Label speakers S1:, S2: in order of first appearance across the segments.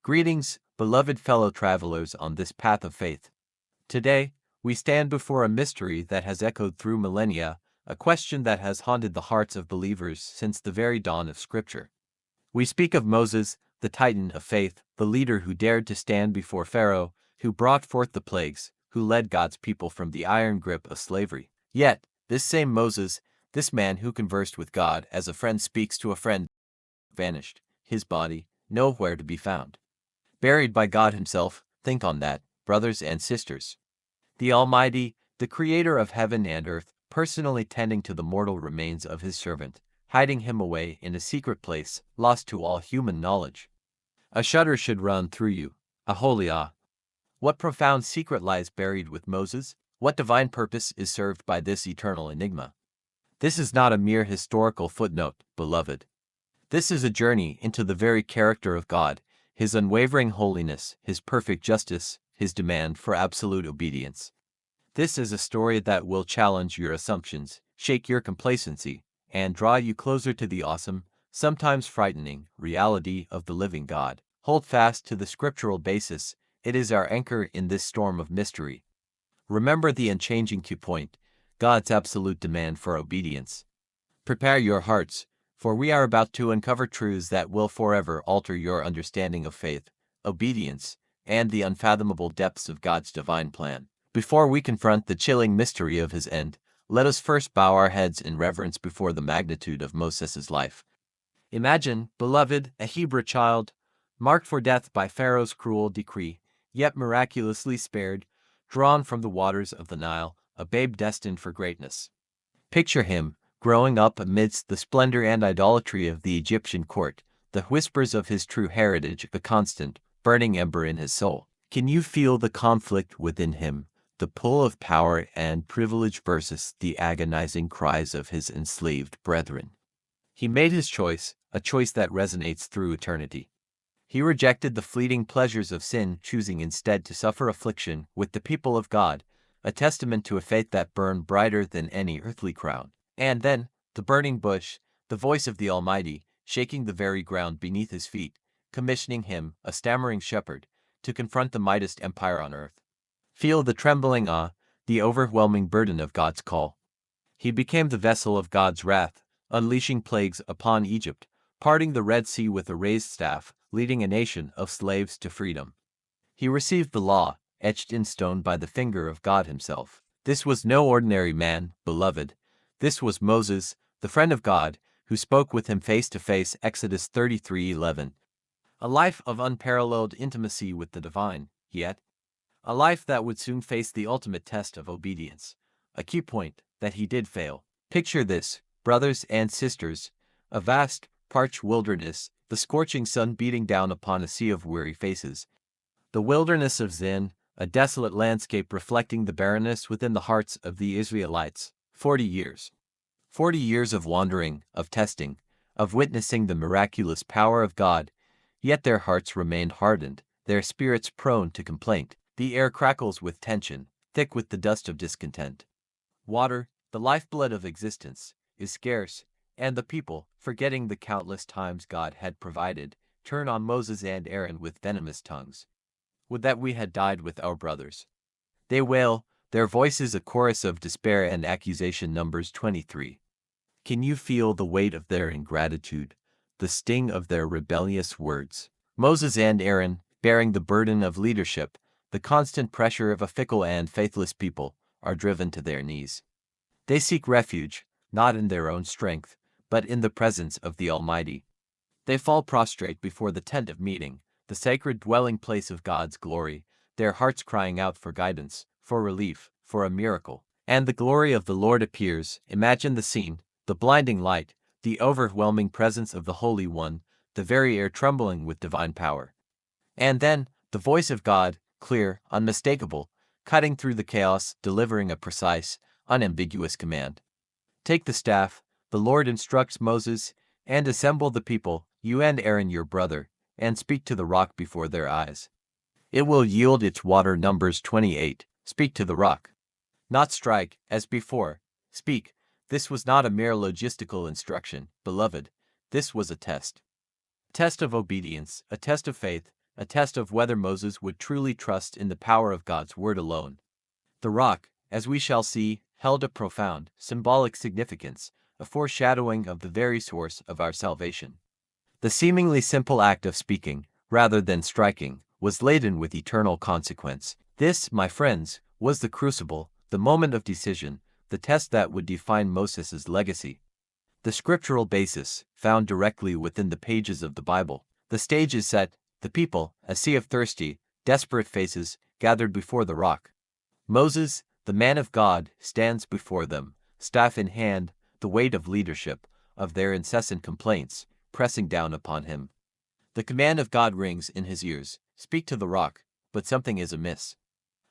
S1: Greetings, beloved fellow travelers on this path of faith. Today, we stand before a mystery that has echoed through millennia, a question that has haunted the hearts of believers since the very dawn of Scripture. We speak of Moses, the titan of faith, the leader who dared to stand before Pharaoh, who brought forth the plagues, who led God's people from the iron grip of slavery. Yet, this same Moses, this man who conversed with God as a friend speaks to a friend, vanished, his body nowhere to be found. Buried by God himself, think on that, brothers and sisters. The Almighty, the Creator of heaven and earth, personally tending to the mortal remains of his servant, hiding him away in a secret place, lost to all human knowledge. A shudder should run through you, a holy awe. What profound secret lies buried with Moses? What divine purpose is served by this eternal enigma? This is not a mere historical footnote, beloved. This is a journey into the very character of God, his unwavering holiness, his perfect justice, his demand for absolute obedience. This is a story that will challenge your assumptions, shake your complacency, and draw you closer to the awesome, sometimes frightening, reality of the living God. Hold fast to the scriptural basis. It is our anchor in this storm of mystery. Remember the unchanging key point, God's absolute demand for obedience. Prepare your hearts, for we are about to uncover truths that will forever alter your understanding of faith, obedience, and the unfathomable depths of God's divine plan. Before we confront the chilling mystery of his end, let us first bow our heads in reverence before the magnitude of Moses' life. Imagine, beloved, a Hebrew child, marked for death by Pharaoh's cruel decree, yet miraculously spared, drawn from the waters of the Nile, a babe destined for greatness. Picture him, growing up amidst the splendor and idolatry of the Egyptian court, the whispers of his true heritage a constant, burning ember in his soul. Can you feel the conflict within him, the pull of power and privilege versus the agonizing cries of his enslaved brethren? He made his choice, a choice that resonates through eternity. He rejected the fleeting pleasures of sin, choosing instead to suffer affliction with the people of God, a testament to a faith that burned brighter than any earthly crown. And then, the burning bush, the voice of the Almighty, shaking the very ground beneath his feet, commissioning him, a stammering shepherd, to confront the mightiest empire on earth. Feel the trembling awe, the overwhelming burden of God's call. He became the vessel of God's wrath, unleashing plagues upon Egypt, parting the Red Sea with a raised staff, leading a nation of slaves to freedom. He received the law, etched in stone by the finger of God himself. This was no ordinary man, beloved. This was Moses, the friend of God, who spoke with him face to face, Exodus 33:11. A life of unparalleled intimacy with the divine, yet a life that would soon face the ultimate test of obedience. A key point, that he did fail. Picture this, brothers and sisters, a vast, parched wilderness, the scorching sun beating down upon a sea of weary faces. The Wilderness of Zin, a desolate landscape reflecting the barrenness within the hearts of the Israelites. 40 years. 40 years of wandering, of testing, of witnessing the miraculous power of God, yet their hearts remained hardened, their spirits prone to complaint. The air crackles with tension, thick with the dust of discontent. Water, the lifeblood of existence, is scarce, and the people, forgetting the countless times God had provided, turn on Moses and Aaron with venomous tongues. Would that we had died with our brothers. They wail, their voices a chorus of despair and accusation. Numbers 23. Can you feel the weight of their ingratitude, the sting of their rebellious words? Moses and Aaron, bearing the burden of leadership, the constant pressure of a fickle and faithless people, are driven to their knees. They seek refuge, not in their own strength, but in the presence of the Almighty. They fall prostrate before the tent of meeting, the sacred dwelling place of God's glory, their hearts crying out for guidance, for relief, for a miracle. And the glory of the Lord appears. Imagine the scene, the blinding light, the overwhelming presence of the Holy One, the very air trembling with divine power. And then, the voice of God, clear, unmistakable, cutting through the chaos, delivering a precise, unambiguous command. Take the staff, the Lord instructs Moses, and assemble the people, you and Aaron your brother, and speak to the rock before their eyes. It will yield its water. Numbers 28. Speak to the rock. Not strike, as before. Speak. This was not a mere logistical instruction, beloved. This was a test. A test of obedience, a test of faith, a test of whether Moses would truly trust in the power of God's word alone. The rock, as we shall see, held a profound, symbolic significance, a foreshadowing of the very source of our salvation. The seemingly simple act of speaking, rather than striking, was laden with eternal consequence. This, my friends, was the crucible, the moment of decision, the test that would define Moses' legacy. The scriptural basis, found directly within the pages of the Bible. The stage is set, the people, a sea of thirsty, desperate faces, gathered before the rock. Moses, the man of God, stands before them, staff in hand, the weight of leadership, of their incessant complaints, pressing down upon him. The command of God rings in his ears, speak to the rock, but something is amiss.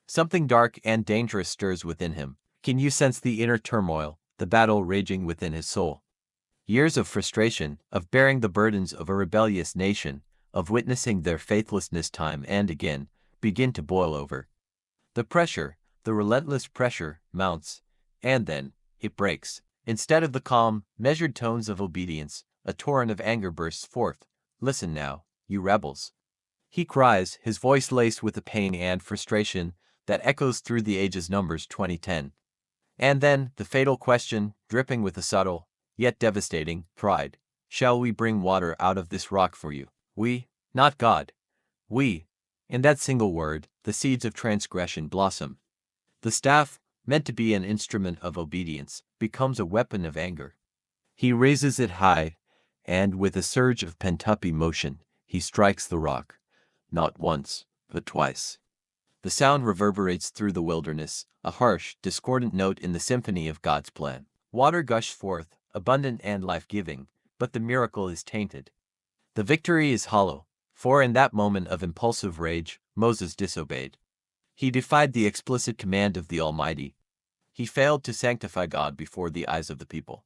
S1: Something dark and dangerous stirs within him. Can you sense the inner turmoil, the battle raging within his soul? Years of frustration, of bearing the burdens of a rebellious nation, of witnessing their faithlessness time and again, begin to boil over. The pressure, the relentless pressure, mounts, and then it breaks. Instead of the calm, measured tones of obedience, a torrent of anger bursts forth. Listen now, you rebels. He cries, his voice laced with the pain and frustration that echoes through the ages. Numbers 20:10. And then, the fatal question, dripping with a subtle, yet devastating, pride. Shall we bring water out of this rock for you? We, not God. We. In that single word, the seeds of transgression blossom. The staff, meant to be an instrument of obedience, becomes a weapon of anger. He raises it high, and with a surge of pent-up emotion, he strikes the rock, not once, but twice. The sound reverberates through the wilderness, a harsh, discordant note in the symphony of God's plan. Water gushed forth, abundant and life-giving, but the miracle is tainted. The victory is hollow, for in that moment of impulsive rage, Moses disobeyed. He defied the explicit command of the Almighty. He failed to sanctify God before the eyes of the people.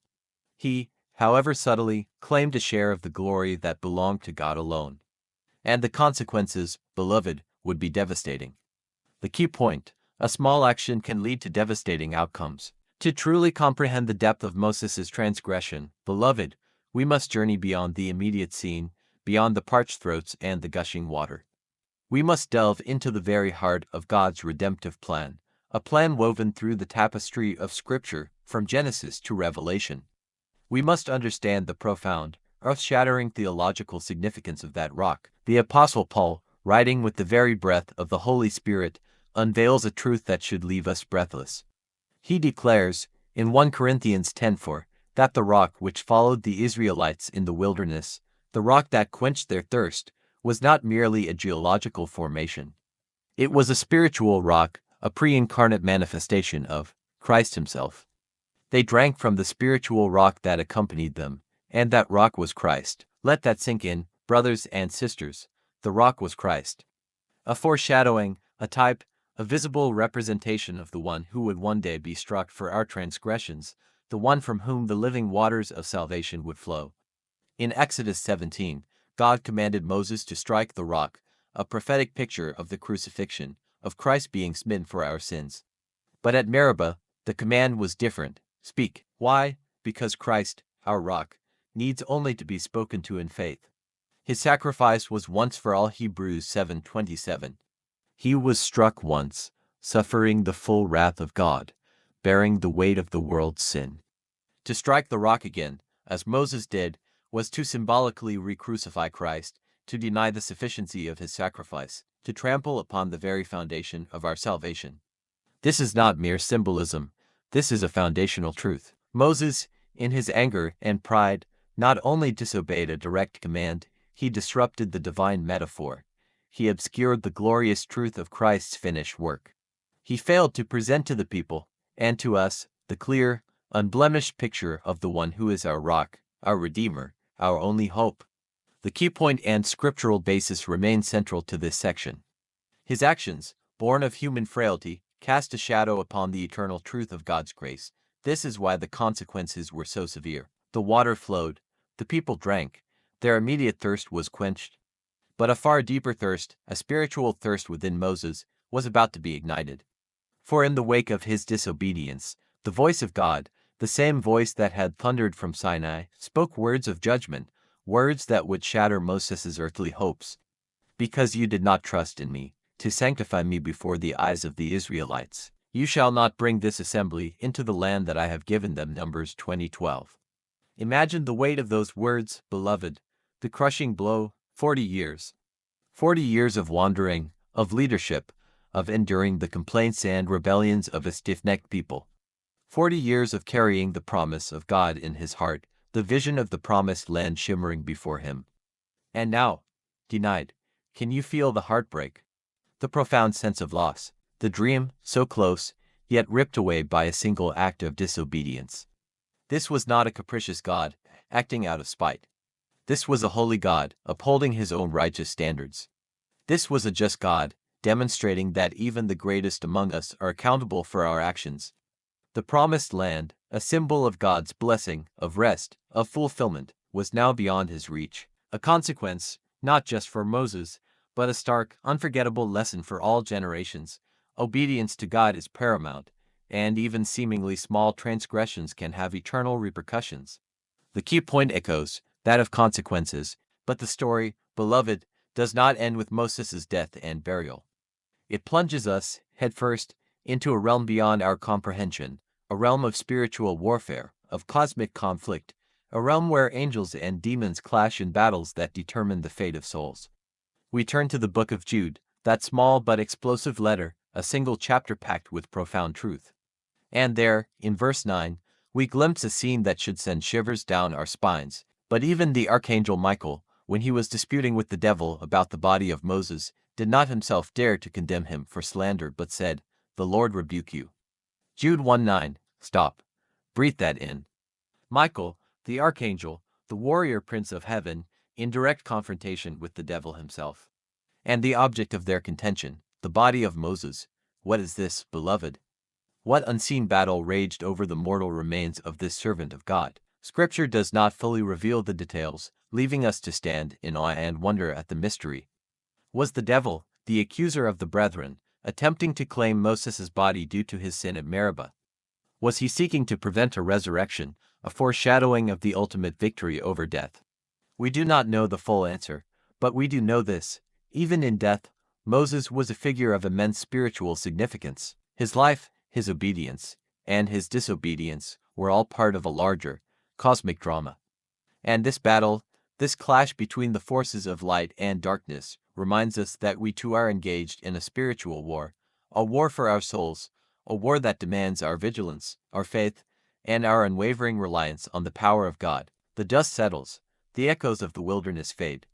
S1: He, however subtly, claimed a share of the glory that belonged to God alone. And the consequences, beloved, would be devastating. The key point, a small action can lead to devastating outcomes. To truly comprehend the depth of Moses' transgression, beloved, we must journey beyond the immediate scene, beyond the parched throats and the gushing water. We must delve into the very heart of God's redemptive plan, a plan woven through the tapestry of Scripture from Genesis to Revelation. We must understand the profound, earth-shattering theological significance of that rock. The Apostle Paul, writing with the very breath of the Holy Spirit, unveils a truth that should leave us breathless. He declares, in 1 Corinthians 10:4, that the rock which followed the Israelites in the wilderness, the rock that quenched their thirst, was not merely a geological formation. It was a spiritual rock, a pre-incarnate manifestation of Christ himself. They drank from the spiritual rock that accompanied them, and that rock was Christ. Let that sink in, brothers and sisters. The rock was Christ. A foreshadowing, a type, a visible representation of the one who would one day be struck for our transgressions, the one from whom the living waters of salvation would flow. In Exodus 17, God commanded Moses to strike the rock, a prophetic picture of the crucifixion, of Christ being smitten for our sins. But at Meribah, the command was different. Speak. Why? Because Christ, our rock, needs only to be spoken to in faith. His sacrifice was once for all. Hebrews 7:27. He was struck once, suffering the full wrath of God, bearing the weight of the world's sin. To strike the rock again, as Moses did, was to symbolically re-crucify Christ, to deny the sufficiency of his sacrifice, to trample upon the very foundation of our salvation. This is not mere symbolism. This is a foundational truth. Moses, in his anger and pride, not only disobeyed a direct command, he disrupted the divine metaphor. He obscured the glorious truth of Christ's finished work. He failed to present to the people, and to us, the clear, unblemished picture of the one who is our rock, our Redeemer, our only hope. The key point and scriptural basis remain central to this section. His actions, born of human frailty, cast a shadow upon the eternal truth of God's grace. This is why the consequences were so severe. The water flowed, the people drank, their immediate thirst was quenched. But a far deeper thirst, a spiritual thirst within Moses, was about to be ignited. For in the wake of his disobedience, the voice of God, the same voice that had thundered from Sinai, spoke words of judgment, words that would shatter Moses' earthly hopes. because you did not trust in me, to sanctify me before the eyes of the Israelites. You shall not bring this assembly into the land that I have given them. Numbers 20:12. Imagine the weight of those words, beloved, the crushing blow, 40 years. 40 years of wandering, of leadership, of enduring the complaints and rebellions of a stiff-necked people. 40 years of carrying the promise of God in his heart, the vision of the promised land shimmering before him. And now, denied. Can you feel the heartbreak? The profound sense of loss, the dream, so close, yet ripped away by a single act of disobedience. This was not a capricious God, acting out of spite. This was a holy God, upholding his own righteous standards. This was a just God, demonstrating that even the greatest among us are accountable for our actions. The promised land, a symbol of God's blessing, of rest, of fulfillment, was now beyond his reach. A consequence, not just for Moses, but a stark, unforgettable lesson for all generations. Obedience to God is paramount, and even seemingly small transgressions can have eternal repercussions. The key point echoes, that of consequences, but the story, beloved, does not end with Moses' death and burial. It plunges us, headfirst, into a realm beyond our comprehension, a realm of spiritual warfare, of cosmic conflict, a realm where angels and demons clash in battles that determine the fate of souls. We turn to the book of Jude, that small but explosive letter, a single chapter packed with profound truth. And there, in verse 9, we glimpse a scene that should send shivers down our spines. But even the archangel Michael, when he was disputing with the devil about the body of Moses, did not himself dare to condemn him for slander, but said, "The Lord rebuke you." Jude 1:9. Stop. Breathe that in. Michael, the archangel, the warrior prince of heaven, in direct confrontation with the devil himself. And the object of their contention, the body of Moses. What is this, beloved? What unseen battle raged over the mortal remains of this servant of God? Scripture does not fully reveal the details, leaving us to stand in awe and wonder at the mystery. Was the devil, the accuser of the brethren, attempting to claim Moses' body due to his sin at Meribah? Was he seeking to prevent a resurrection, a foreshadowing of the ultimate victory over death? We do not know the full answer, but we do know this: even in death, Moses was a figure of immense spiritual significance. His life, his obedience, and his disobedience were all part of a larger, cosmic drama. And this battle, this clash between the forces of light and darkness, reminds us that we too are engaged in a spiritual war, a war for our souls, a war that demands our vigilance, our faith, and our unwavering reliance on the power of God. The dust settles, the echoes of the wilderness fade.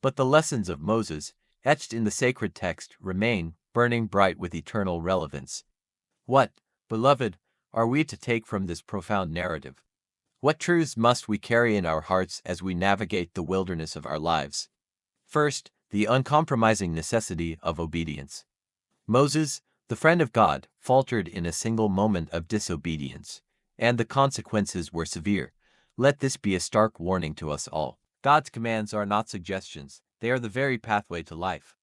S1: But the lessons of Moses, etched in the sacred text, remain, burning bright with eternal relevance. What, beloved, are we to take from this profound narrative? What truths must we carry in our hearts as we navigate the wilderness of our lives? First, the uncompromising necessity of obedience. Moses, the friend of God, faltered in a single moment of disobedience, and the consequences were severe. Let this be a stark warning to us all. God's commands are not suggestions, they are the very pathway to life.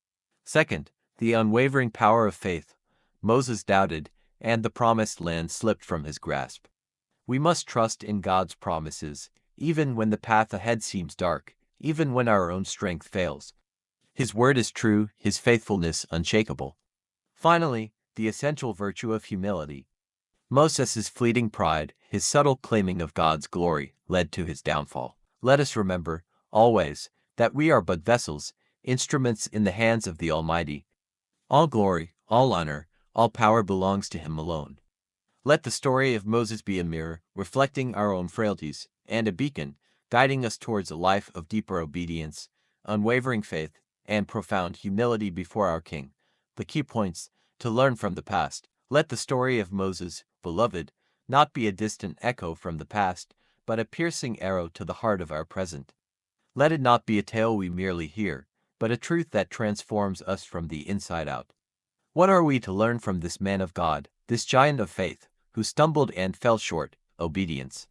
S1: Second, the unwavering power of faith. Moses doubted, and the promised land slipped from his grasp. We must trust in God's promises, even when the path ahead seems dark, even when our own strength fails. His word is true, his faithfulness unshakable. Finally, the essential virtue of humility. Moses' fleeting pride, his subtle claiming of God's glory, led to his downfall. Let us remember, always, that we are but vessels, instruments in the hands of the Almighty. All glory, all honor, all power belongs to him alone. Let the story of Moses be a mirror, reflecting our own frailties, and a beacon, guiding us towards a life of deeper obedience, unwavering faith, and profound humility before our King. The key points to learn from the past. Let the story of Moses, beloved, not be a distant echo from the past, but a piercing arrow to the heart of our present. Let it not be a tale we merely hear, but a truth that transforms us from the inside out. What are we to learn from this man of God, this giant of faith, who stumbled and fell short? Obedience.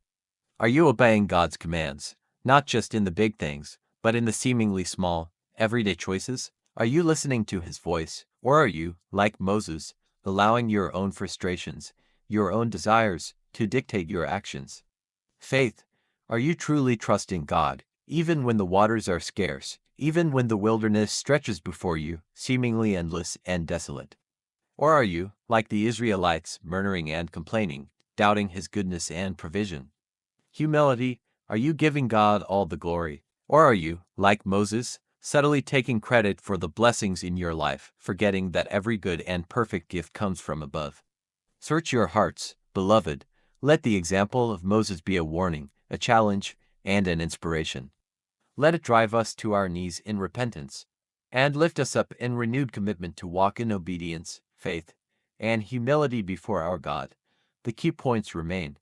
S1: Are you obeying God's commands, not just in the big things, but in the seemingly small, everyday choices? Are you listening to his voice, or are you, like Moses, allowing your own frustrations, your own desires, to dictate your actions? Faith. Are you truly trusting God, even when the waters are scarce, even when the wilderness stretches before you, seemingly endless and desolate? Or are you, like the Israelites, murmuring and complaining, doubting his goodness and provision? Humility, are you giving God all the glory? Or are you, like Moses, subtly taking credit for the blessings in your life, forgetting that every good and perfect gift comes from above? Search your hearts, beloved. Let the example of Moses be a warning, a challenge, and an inspiration. Let it drive us to our knees in repentance, and lift us up in renewed commitment to walk in obedience, faith, and humility before our God. The key points remain.